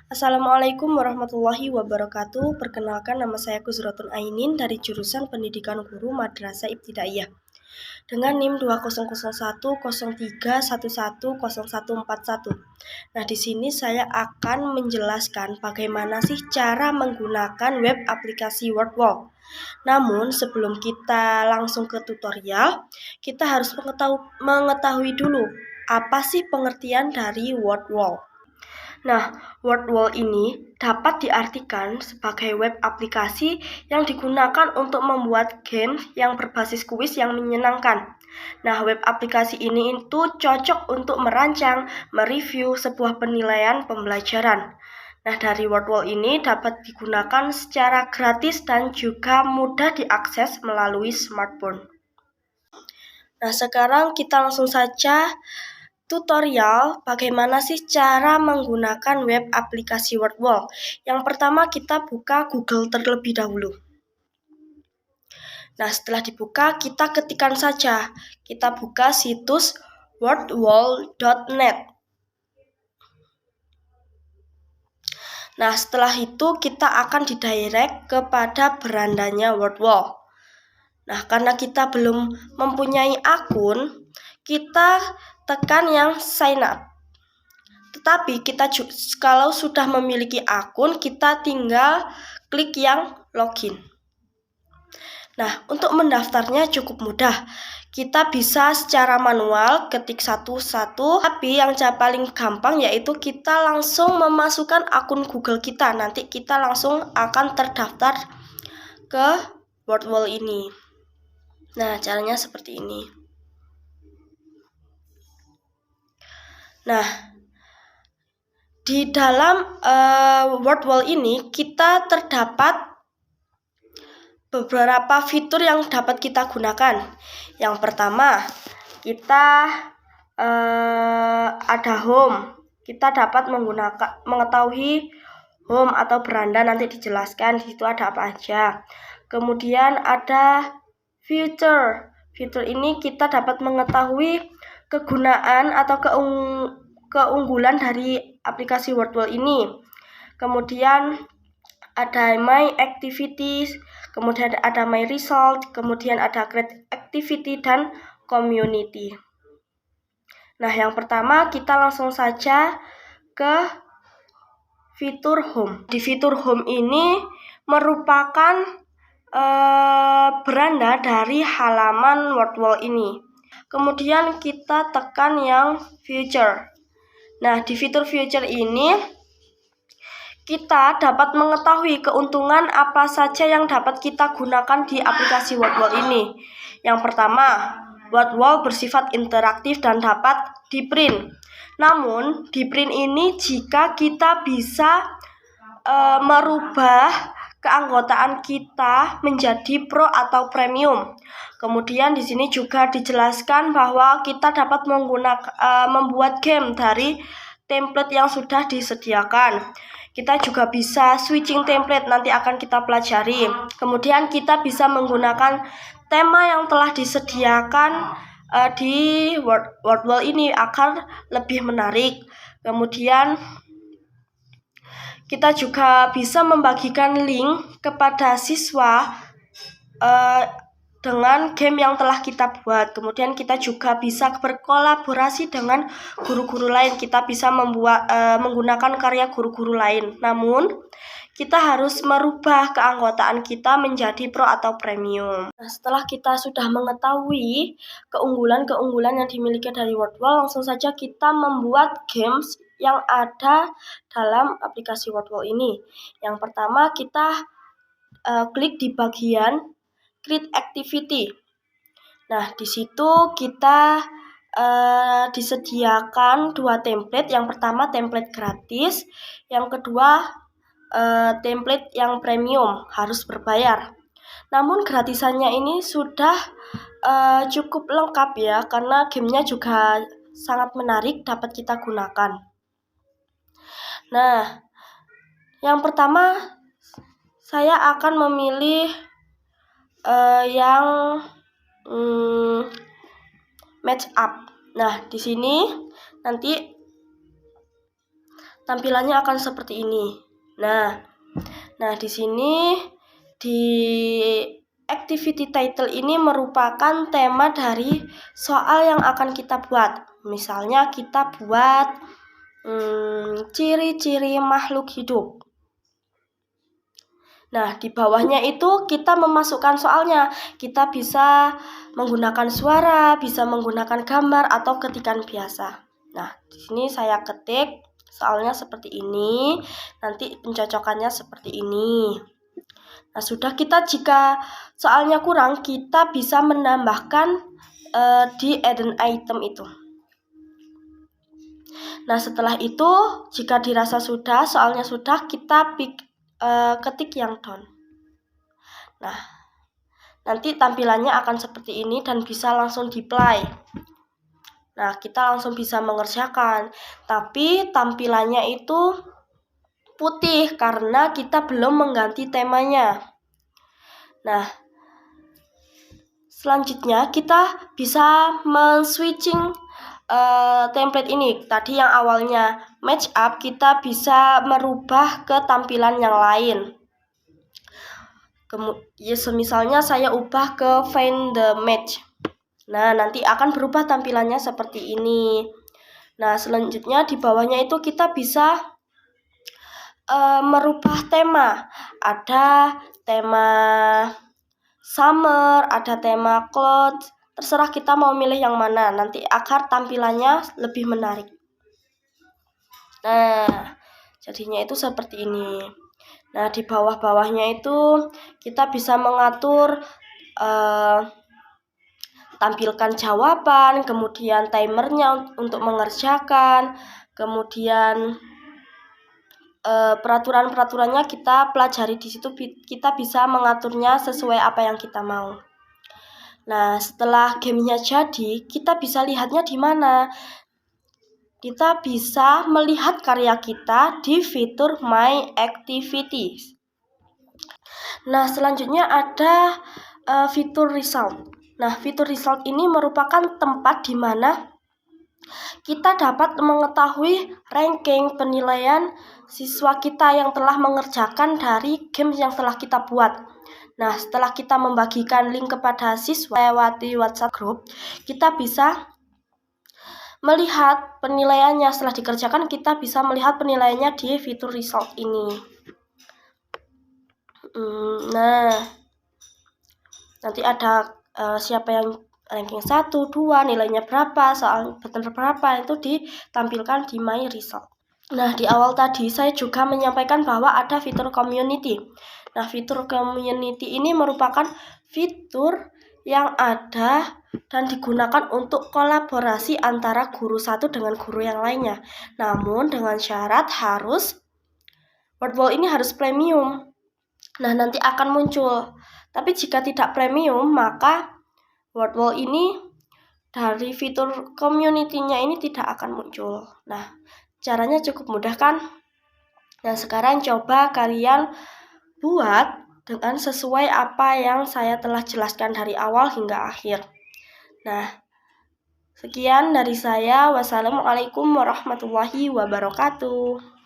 Assalamualaikum warahmatullahi wabarakatuh. Perkenalkan, nama saya Kuzratun Ainin dari jurusan Pendidikan Guru Madrasah Ibtidaiyah dengan NIM 20010311010141. Nah, di sini saya akan menjelaskan bagaimana sih cara menggunakan web aplikasi WordWall. Namun, sebelum kita langsung ke tutorial, kita harus mengetahui dulu apa sih pengertian dari WordWall. Nah, WordWall ini dapat diartikan sebagai web aplikasi yang digunakan untuk membuat game yang berbasis kuis yang menyenangkan. Nah, web aplikasi ini itu cocok untuk merancang, mereview sebuah penilaian pembelajaran. Nah, dari WordWall ini dapat digunakan secara gratis dan juga mudah diakses melalui smartphone. Nah, sekarang kita langsung saja tutorial bagaimana sih cara menggunakan web aplikasi WordWall. Yang pertama kita buka Google terlebih dahulu. Nah, setelah dibuka kita ketikkan saja. Kita buka situs wordwall.net. Nah, setelah itu kita akan didirect kepada berandanya WordWall. Nah, karena kita belum mempunyai akun, kita tekan yang sign up. Tetapi kalau sudah memiliki akun, kita tinggal klik yang login. Nah, untuk mendaftarnya cukup mudah. Kita bisa secara manual ketik satu-satu, tapi yang paling gampang yaitu kita langsung memasukkan akun Google kita. Nanti kita langsung akan terdaftar ke WordWall ini. Nah, caranya seperti ini. Nah, di dalam WordWall ini kita terdapat beberapa fitur yang dapat kita gunakan. Yang pertama, kita ada home. Kita dapat mengetahui home atau beranda, nanti dijelaskan di situ ada apa aja. Kemudian ada Future. Fitur ini kita dapat mengetahui kegunaan atau keunggulan dari aplikasi WordWall ini. Kemudian ada My Activities, kemudian ada My Result, kemudian ada Create Activity dan Community. Nah, yang pertama kita langsung saja ke fitur Home. Di fitur Home ini merupakan beranda dari halaman WordWall ini. Kemudian kita tekan yang Future. Nah, di fitur Future ini kita dapat mengetahui keuntungan apa saja yang dapat kita gunakan di aplikasi WordWall ini. Yang pertama, WordWall bersifat interaktif dan dapat di-print. Namun, di-print ini jika kita bisa merubah keanggotaan kita menjadi pro atau premium. Kemudian di sini juga dijelaskan bahwa kita dapat membuat game dari template yang sudah disediakan. Kita juga bisa switching template, nanti akan kita pelajari. Kemudian kita bisa menggunakan tema yang telah disediakan di WordWall ini agar lebih menarik. Kemudian kita juga bisa membagikan link kepada siswa dengan game yang telah kita buat. Kemudian kita juga bisa berkolaborasi dengan guru-guru lain. Kita bisa menggunakan karya guru-guru lain. Namun, kita harus merubah keanggotaan kita menjadi pro atau premium. Nah, setelah kita sudah mengetahui keunggulan-keunggulan yang dimiliki dari WordWall, langsung saja kita membuat games yang ada dalam aplikasi WordWall ini. Yang pertama, kita klik di bagian Create Activity. Nah, di situ kita disediakan dua template. Yang pertama template gratis, yang kedua template yang premium harus berbayar. Namun gratisannya ini sudah cukup lengkap ya, karena gamenya juga sangat menarik dapat kita gunakan. Nah, yang pertama saya akan memilih yang match up. Nah, di sini nanti tampilannya akan seperti ini. Nah, di sini di activity title ini merupakan tema dari soal yang akan kita buat. Misalnya kita buat ciri-ciri makhluk hidup. Nah, di bawahnya itu kita memasukkan soalnya. Kita bisa menggunakan suara, bisa menggunakan gambar atau ketikan biasa. Nah, di sini saya ketik soalnya seperti ini, nanti pencocokannya seperti ini. Nah, sudah, kita jika soalnya kurang, kita bisa menambahkan di add-on item itu. Nah, setelah itu, jika dirasa sudah, soalnya sudah, kita ketik yang done. Nah, nanti tampilannya akan seperti ini dan bisa langsung di-play. Nah, kita langsung bisa mengerjakan. Tapi tampilannya itu putih karena kita belum mengganti temanya. Nah, selanjutnya kita bisa men-switching template ini. Tadi yang awalnya match up, kita bisa merubah ke tampilan yang lain. Misalnya saya ubah ke find the match. Nah, nanti akan berubah tampilannya seperti ini. Nah, selanjutnya di bawahnya itu kita bisa merubah tema. Ada tema summer, ada tema cloud. Terserah kita mau milih yang mana, nanti agar tampilannya lebih menarik. Nah, jadinya itu seperti ini. Nah, di bawah-bawahnya itu kita bisa mengatur tampilkan jawaban, kemudian timernya untuk mengerjakan, kemudian peraturan-peraturannya kita pelajari di situ. Kita bisa mengaturnya sesuai apa yang kita mau. Nah, setelah gamenya jadi, kita bisa lihatnya di mana? Kita bisa melihat karya kita di fitur My Activities. Nah, selanjutnya ada fitur Result. Nah, fitur Result ini merupakan tempat di mana kita dapat mengetahui ranking penilaian siswa kita yang telah mengerjakan dari game yang telah kita buat. Nah, setelah kita membagikan link kepada siswa lewat WhatsApp group, kita bisa melihat penilaiannya. Setelah dikerjakan, kita bisa melihat penilaiannya di fitur Result ini. Nah, nanti ada siapa yang ranking 1, 2, nilainya berapa, soal benar berapa, itu ditampilkan di My Result. Nah, di awal tadi saya juga menyampaikan bahwa ada fitur community. Nah, fitur community ini merupakan fitur yang ada dan digunakan untuk kolaborasi antara guru satu dengan guru yang lainnya. Namun dengan syarat harus Wordwall ini harus premium. Nah, nanti akan muncul. Tapi jika tidak premium, maka Wordwall ini dari fitur community-nya ini tidak akan muncul. Nah, caranya cukup mudah kan? Nah, sekarang coba kalian buat dengan sesuai apa yang saya telah jelaskan dari awal hingga akhir. Nah, sekian dari saya. Wassalamualaikum warahmatullahi wabarakatuh.